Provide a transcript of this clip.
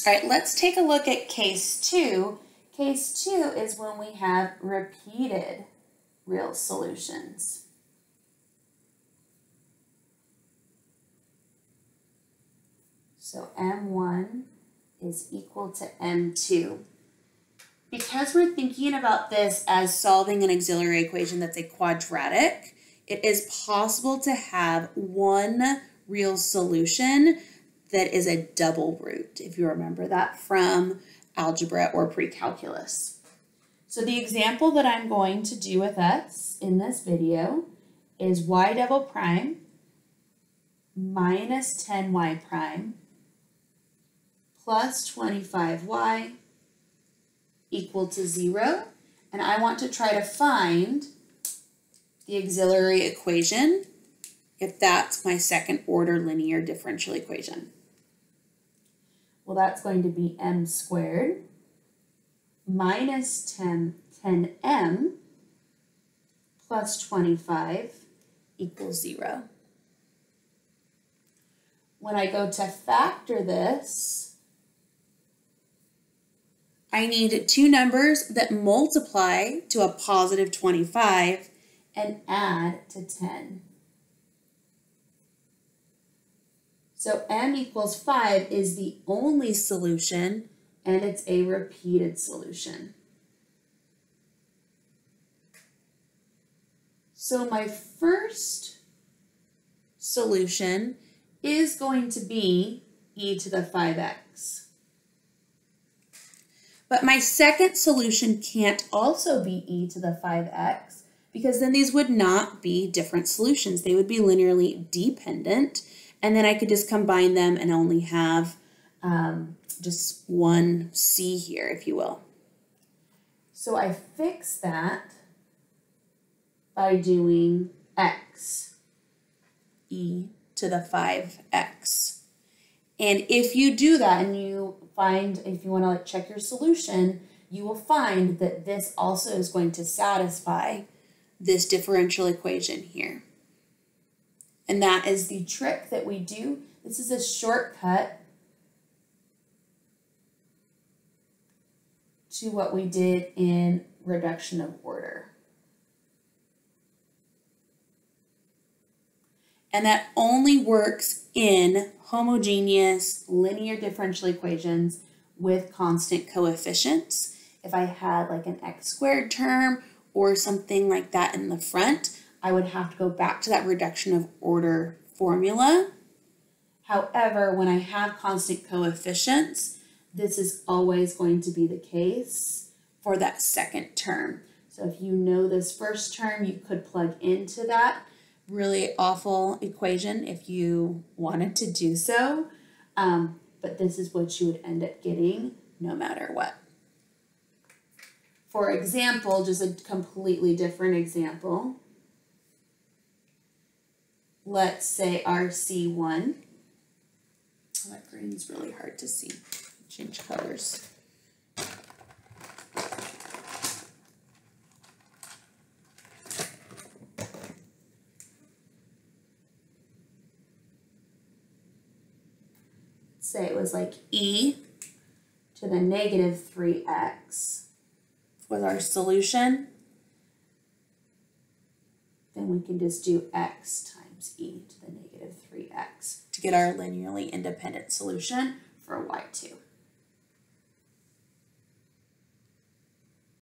All right, let's take a look at case 2. Case 2 is when we have repeated real solutions. So M1 is equal to M2. Because we're thinking about this as solving an auxiliary equation that's a quadratic, it is possible to have one real solution that is a double root, if you remember that from algebra or pre-calculus. So the example that I'm going to do with us in this video is y double prime minus 10y prime plus 25y equal to 0. And I want to try to find the auxiliary equation if that's my second order linear differential equation. Well, that's going to be m squared minus 10m plus 25 equals 0. When I go to factor this, I need two numbers that multiply to a positive 25 and add to 10. So m equals 5 is the only solution, and it's a repeated solution. So my first solution is going to be e to the 5x. But my second solution can't also be e to the 5x because then these would not be different solutions. They would be linearly dependent, and then I could just combine them and only have just one c here, if you will. So I fix that by doing x, e to the 5x. And if you do that and you find, if you want to check your solution, you will find that this also is going to satisfy this differential equation here. And that is the trick that we do. This is a shortcut to what we did in reduction of order. And that only works in homogeneous linear differential equations with constant coefficients. If I had like an x squared term or something like that in the front, I would have to go back to that reduction of order formula. However, when I have constant coefficients, this is always going to be the case for that second term. So if you know this first term, you could plug into that really awful equation if you wanted to do so, but this is what you would end up getting no matter what. For example, just a completely different example, let's say our C1. Oh, that green's really hard to see. Change colors. Say it was like e to the negative 3x was our solution, then we can just do x times e to the negative 3x to get our linearly independent solution for y2.